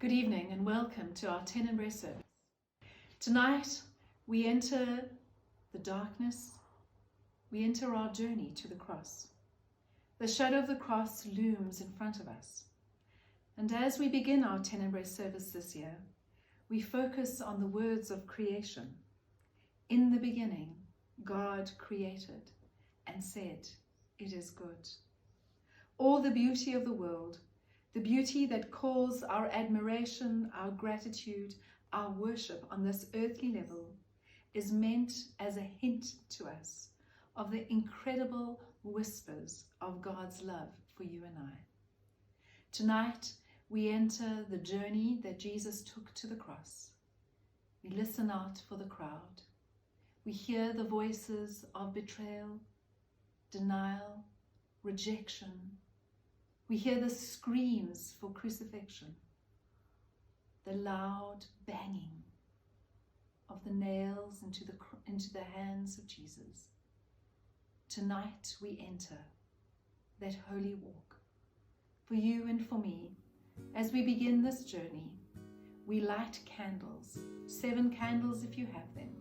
Good evening and welcome to our Tenebrae service. Tonight we enter the darkness, we enter our journey to the cross. The shadow of the cross looms in front of us. And as we begin our Tenebrae service this year, we focus on the words of creation. In the beginning, God created and said, "It is good." All the beauty of the world, the beauty that calls our admiration, our gratitude, our worship on this earthly level, is meant as a hint to us of the incredible whispers of God's love for you and I. Tonight, we enter the journey that Jesus took to the cross. We listen out for the crowd. We hear the voices of betrayal, denial, rejection. We hear the screams for crucifixion, the loud banging of the nails into the hands of Jesus. Tonight we enter that holy walk. For you and for me, as we begin this journey, we light candles, 7 candles if you have them,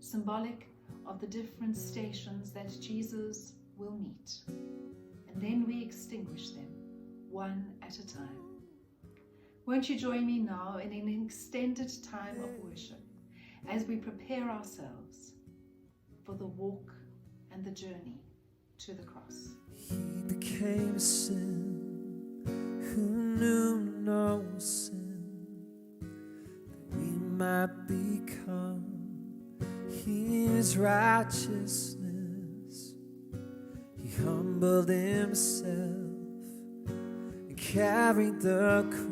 symbolic of the different stations that Jesus will meet. And then we extinguish them, one at a time. Won't you join me now in an extended time of worship as we prepare ourselves for the walk and the journey to the cross. He became a sin who knew no sin, that we might become his righteousness. He humbled himself, carried the cross.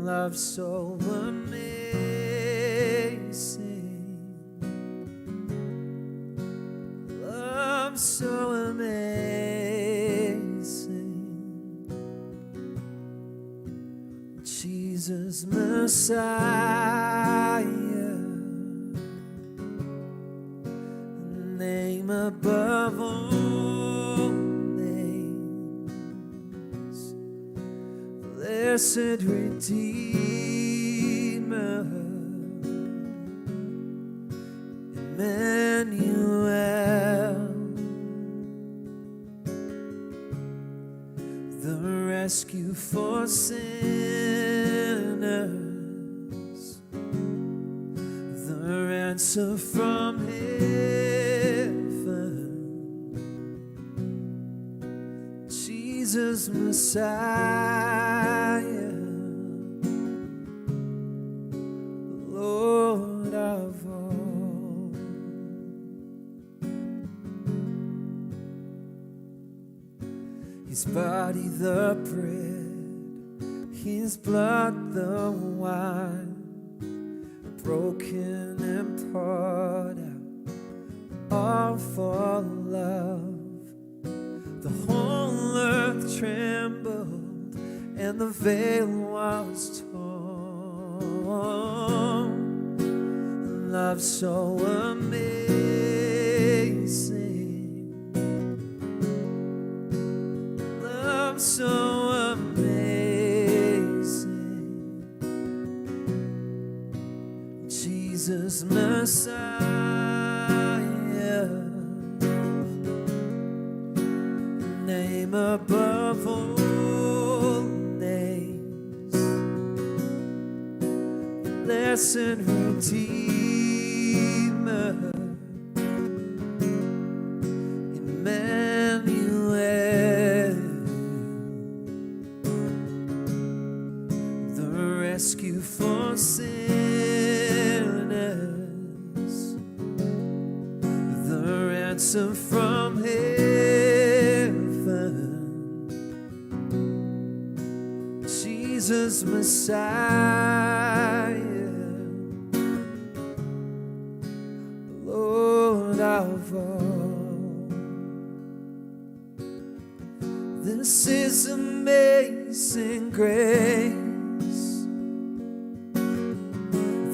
Love so amazing, love so amazing. Jesus Messiah, name above all blessed Redeemer, Emmanuel, the rescue for sinners, the ransom from heaven, Jesus Messiah, Lord of all. His body the bread, his blood the wine, broken and poured out, all for love. The whole earth trembled and the veil was torn. Love so amazing, love so amazing. Jesus Messiah, name above all names, blessed Redeemer, Emmanuel, the rescue for sinners, the ransom from heaven, Jesus Messiah, Lord of all. This is amazing grace,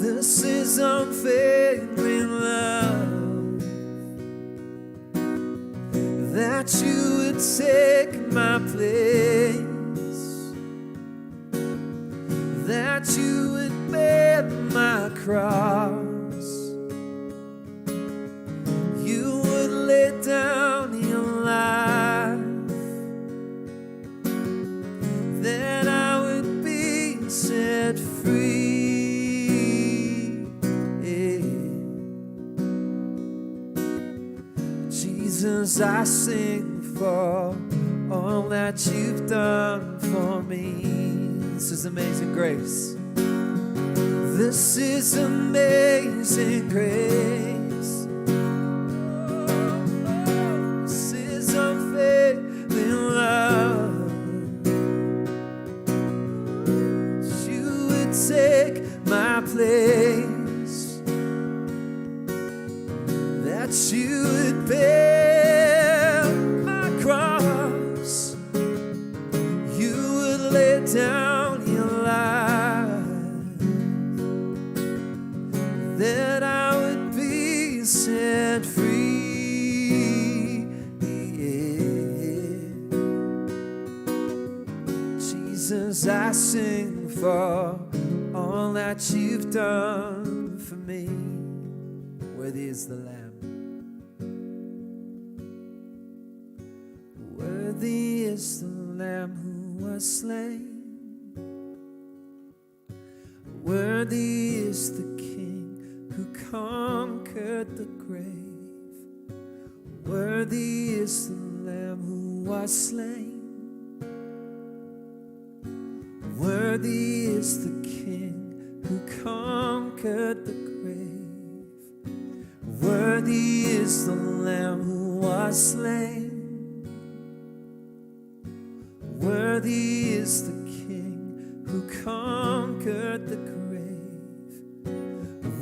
this is unfailing love, that you would take my place that you would bear my cross. You would lay down your life, that I would be set free. Jesus, I sing for all that you've done for me. This is amazing grace. This is amazing grace. This is unfailing love. You would take my place, that you would bear my cross. You would lay down your life, that I would be set free. Jesus, I sing for all that you've done for me. Worthy is the Lamb. Worthy is the Lamb who was slain. Worthy is the King who conquered the grave. Worthy is the Lamb who was slain. Worthy is the King who conquered the grave. Worthy is the Lamb who was slain. Worthy is the King who conquered the grave.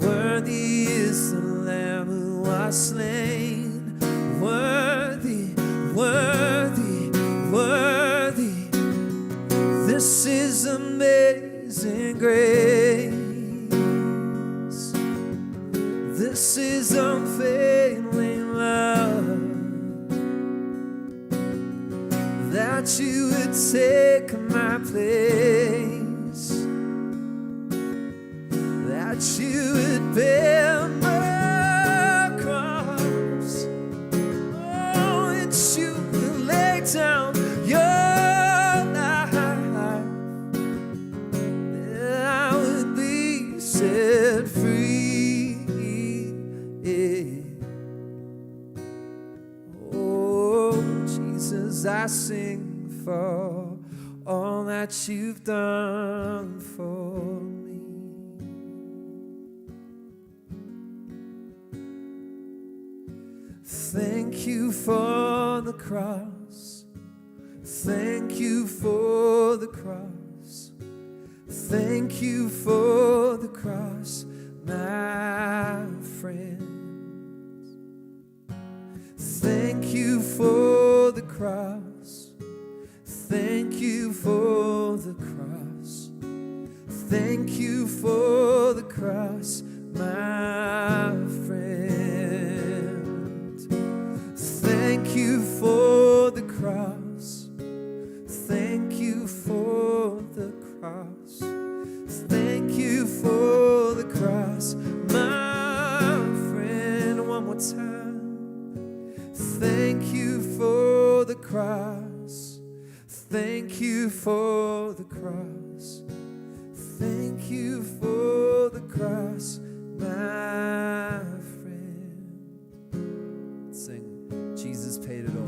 Worthy is the Lamb who was slain. Worthy, worthy, worthy. This is amazing grace. This is unfailing love, that you would take my place, that you would bear my cross. Oh, and you would lay down your life, that I would be set free. Oh, Jesus, I sing for all that you've done for me. Thank you for the cross. Thank you for the cross. Thank you for the cross, my friend. Thank you for the cross. Thank you for the cross. Thank you for the cross, my friend. Thank you for the cross. Thank you for the cross. Thank you for the cross, my friend. One more time. Thank you for the cross. Thank you for the cross. Thank you for the cross, my friend. Sing, Jesus paid it all.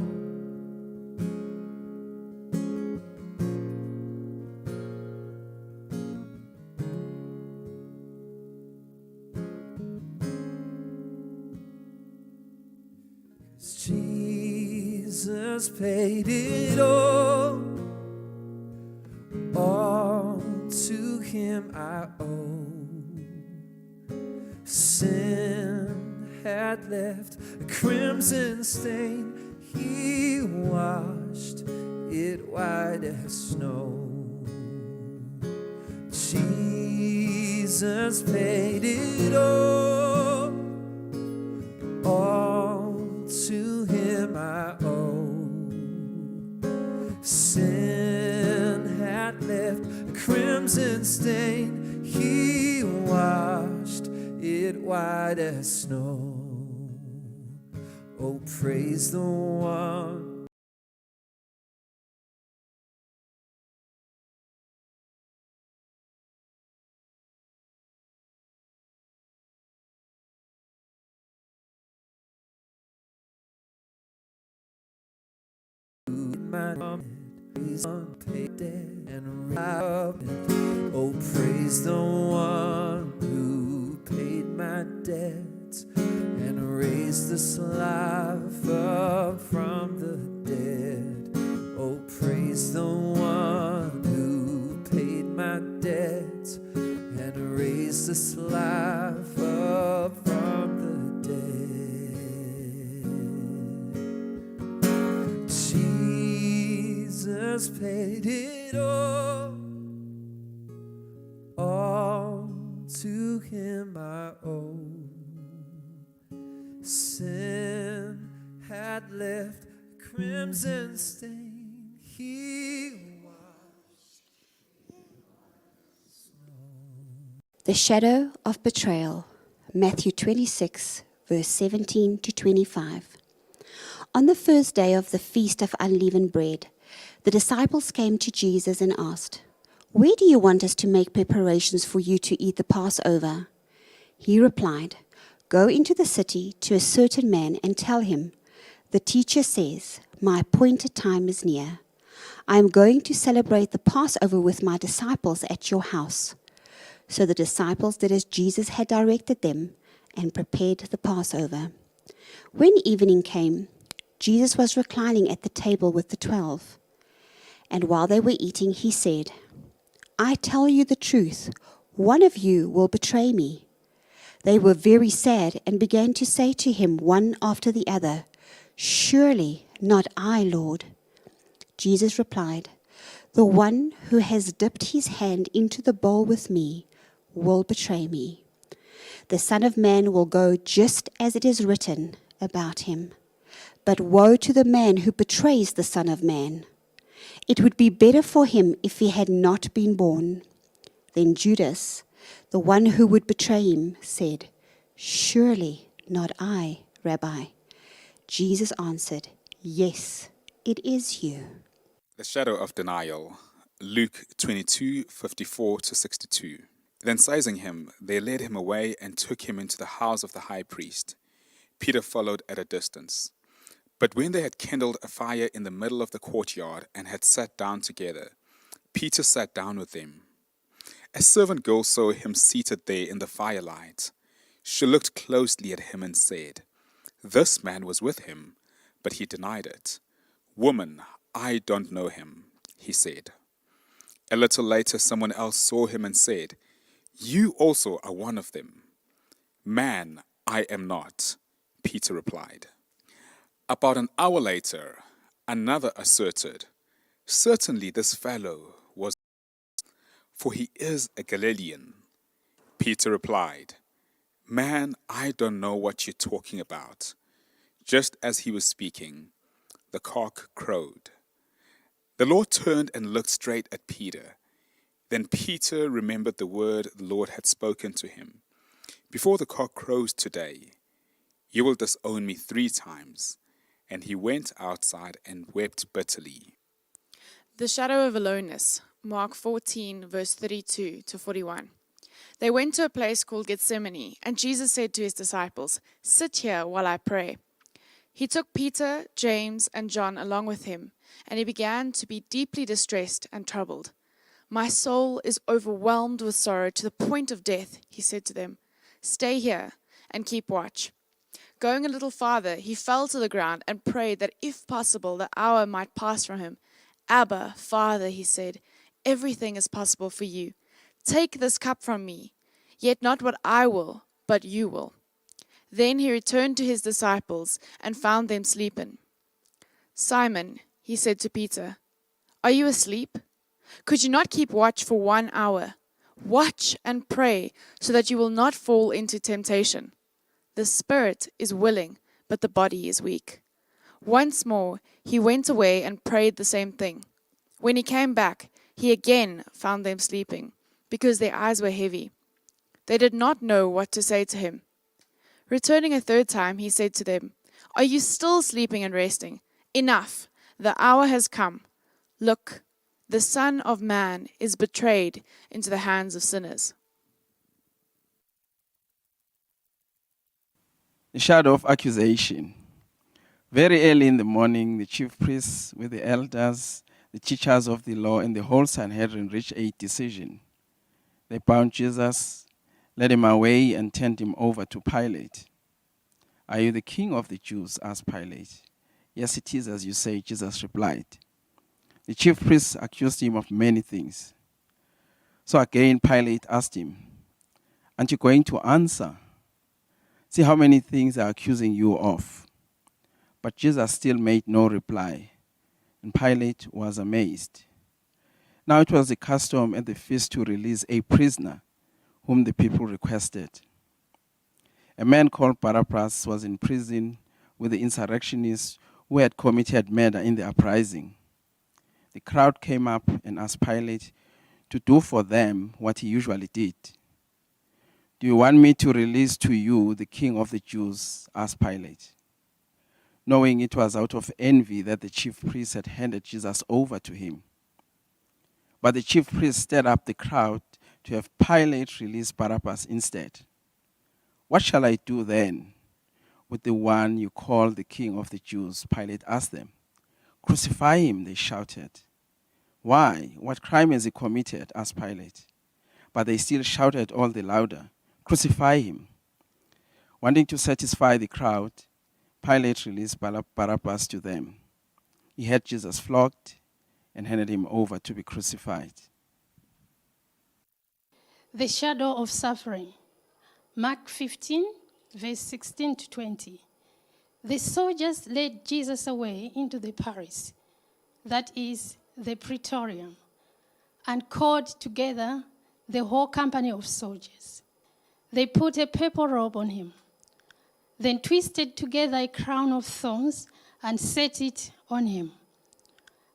Jesus paid it all to him I owe. Sin had left a crimson stain, he washed it white as snow. Jesus paid it all to him I owe. Sin had left a crimson stain, He washed it white as snow. Oh, praise the one. Oh, praise the one who paid my debt and raised us alive up from the dead. Oh, praise the one who paid my debt and raised us alive up from the dead. Jesus paid it all to him I owe. Sin had left a crimson stain. He washed. The shadow of betrayal, Matthew 26, verse 17 to 25. On the first day of the Feast of Unleavened Bread, the disciples came to Jesus and asked, "Where do you want us to make preparations for you to eat the Passover?" He replied, "Go into the city to a certain man and tell him, 'The teacher says, my appointed time is near. I am going to celebrate the Passover with my disciples at your house.'" So the disciples did as Jesus had directed them and prepared the Passover. When evening came, Jesus was reclining at the table with the 12. And while they were eating, he said, "I tell you the truth, one of you will betray me." They were very sad and began to say to him one after the other, "Surely not I, Lord." Jesus replied, "The one who has dipped his hand into the bowl with me will betray me. The Son of Man will go just as it is written about him. But woe to the man who betrays the Son of Man. It would be better for him if he had not been born." Then Judas, the one who would betray him, said, "Surely not I, Rabbi." Jesus answered, "Yes, it is you." The shadow of denial, Luke 22:54-62. Then seizing him, they led him away and took him into the house of the high priest. Peter followed at a distance. But when they had kindled a fire in the middle of the courtyard and had sat down together, Peter sat down with them. A servant girl saw him seated there in the firelight. She looked closely at him and said, "This man was with him," but he denied it. "Woman, I don't know him," he said. A little later, someone else saw him and said, "You also are one of them." "Man, I am not," Peter replied. About an hour later, another asserted, "Certainly this fellow was, for he is a Galilean." Peter replied, "Man, I don't know what you're talking about." Just as he was speaking, the cock crowed. The Lord turned and looked straight at Peter. Then Peter remembered the word the Lord had spoken to him. "Before the cock crows today, you will disown me 3 times." And he went outside and wept bitterly. The shadow of aloneness, Mark 14, verse 32 to 41. They went to a place called Gethsemane, and Jesus said to his disciples, "Sit here while I pray." He took Peter, James, and John along with him, and he began to be deeply distressed and troubled. "My soul is overwhelmed with sorrow to the point of death," he said to them. "Stay here and keep watch." Going a little farther, he fell to the ground and prayed that if possible the hour might pass from him. "Abba, Father," he said, "everything is possible for you. Take this cup from me, yet not what I will, but you will." Then he returned to his disciples and found them sleeping. "Simon," he said to Peter, "are you asleep? Could you not keep watch for 1 hour? Watch and pray so that you will not fall into temptation. The spirit is willing, but the body is weak." Once more, he went away and prayed the same thing. When he came back, he again found them sleeping because their eyes were heavy. They did not know what to say to him. Returning a third time, he said to them, "Are you still sleeping and resting? Enough! The hour has come. Look, the Son of Man is betrayed into the hands of sinners." The shadow of accusation. Very early in the morning, the chief priests with the elders, the teachers of the law, and the whole Sanhedrin reached a decision. They bound Jesus, led him away, and turned him over to Pilate. "Are you the king of the Jews?" asked Pilate. "Yes, it is as you say," Jesus replied. The chief priests accused him of many things. So again, Pilate asked him, "Aren't you going to answer? See how many things they are accusing you of." But Jesus still made no reply, and Pilate was amazed. Now it was the custom at the feast to release a prisoner whom the people requested. A man called Barabbas was in prison with the insurrectionists who had committed murder in the uprising. The crowd came up and asked Pilate to do for them what he usually did. "Do you want me to release to you the king of the Jews?" asked Pilate, knowing it was out of envy that the chief priests had handed Jesus over to him. But the chief priests stirred up the crowd to have Pilate release Barabbas instead. "What shall I do then with the one you call the king of the Jews?" Pilate asked them. "Crucify him," they shouted. "Why? What crime has he committed?" asked Pilate. But they still shouted all the louder, "Crucify him." Wanting to satisfy the crowd, Pilate released Barabbas to them. He had Jesus flogged and handed him over to be crucified. The shadow of suffering. Mark 15, verse 16 to 20. The soldiers led Jesus away into the Paris, that is, the Praetorium, and called together the whole company of soldiers. They put a purple robe on him, then twisted together a crown of thorns and set it on him.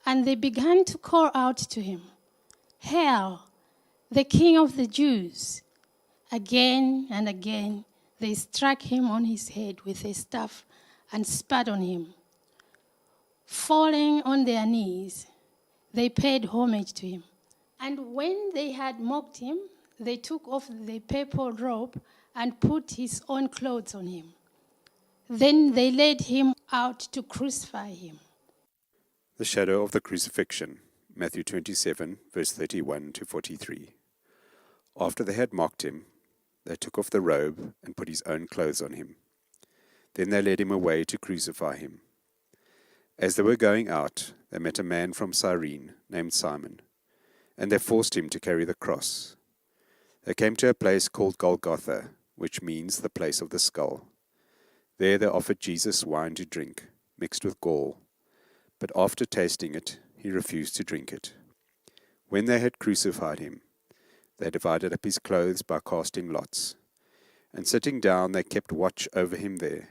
And they began to call out to him, "Hail, the King of the Jews!" Again and again they struck him on his head with a staff and spat on him. Falling on their knees, they paid homage to him. And when they had mocked him, they took off the purple robe and put his own clothes on him. Then they led him out to crucify him. The shadow of the crucifixion, Matthew 27, verse 31 to 43. After they had mocked him, they took off the robe and put his own clothes on him. Then they led him away to crucify him. As they were going out, they met a man from Cyrene named Simon, and they forced him to carry the cross. They came to a place called Golgotha, which means the place of the skull. There they offered Jesus wine to drink, mixed with gall, but after tasting it, he refused to drink it. When they had crucified him, they divided up his clothes by casting lots, and sitting down they kept watch over him there.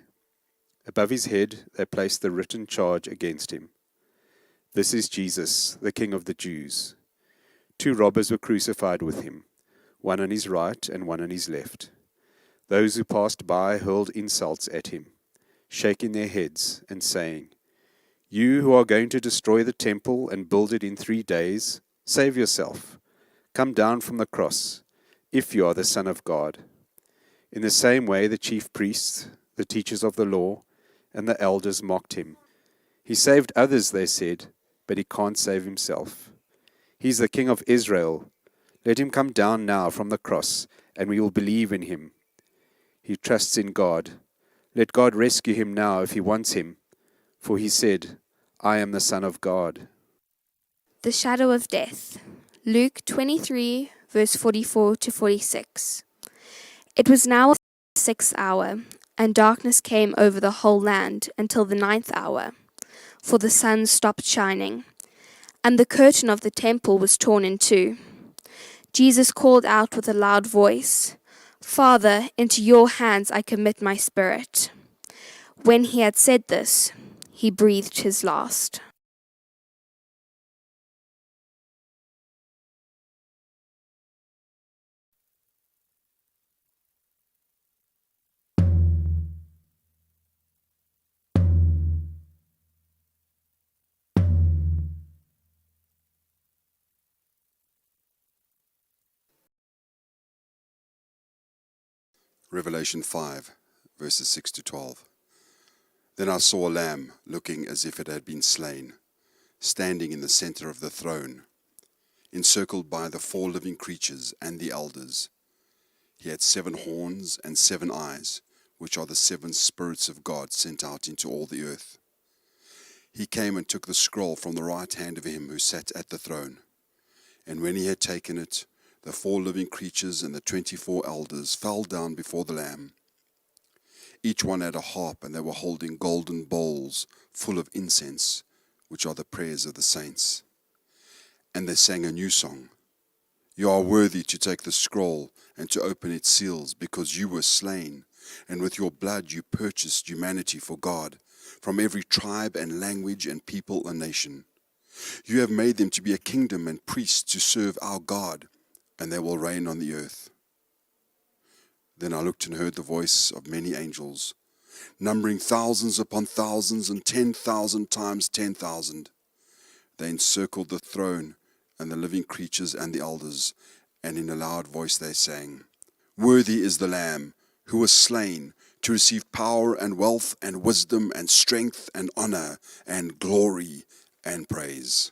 Above his head they placed the written charge against him: "This is Jesus, the King of the Jews." 2 robbers were crucified with him, one on his right and one on his left. Those who passed by hurled insults at him, shaking their heads and saying, "You who are going to destroy the temple and build it in 3 days, save yourself. Come down from the cross, if you are the Son of God." In the same way the chief priests, the teachers of the law, and the elders mocked him. "He saved others," they said, "but he can't save himself. He's the King of Israel. Let him come down now from the cross, and we will believe in him. He trusts in God. Let God rescue him now if he wants him, for he said, 'I am the Son of God.'" The shadow of death. Luke 23, verse 44 to 46. It was now the 6th hour, and darkness came over the whole land until the 9th hour, for the sun stopped shining, and the curtain of the temple was torn in two. Jesus called out with a loud voice, "Father, into your hands I commit my spirit." When he had said this, he breathed his last. Revelation 5, verses 6 to 12. Then I saw a lamb looking as if it had been slain, standing in the center of the throne, encircled by the 4 living creatures and the elders. He had 7 horns and 7 eyes, which are the 7 spirits of God sent out into all the earth. He came and took the scroll from the right hand of him who sat at the throne. And when he had taken it, the 4 living creatures and the 24 elders fell down before the Lamb. Each one had a harp, and they were holding golden bowls full of incense, which are the prayers of the saints. And they sang a new song. You are worthy to take the scroll and to open its seals, because you were slain, and with your blood you purchased humanity for God, from every tribe and language and people and nation. You have made them to be a kingdom and priests to serve our God, and they will reign on the earth. Then I looked and heard the voice of many angels, numbering thousands upon thousands and 10,000 times 10,000. They encircled the throne and the living creatures and the elders, and in a loud voice they sang, Worthy is the Lamb who was slain to receive power and wealth and wisdom and strength and honor and glory and praise.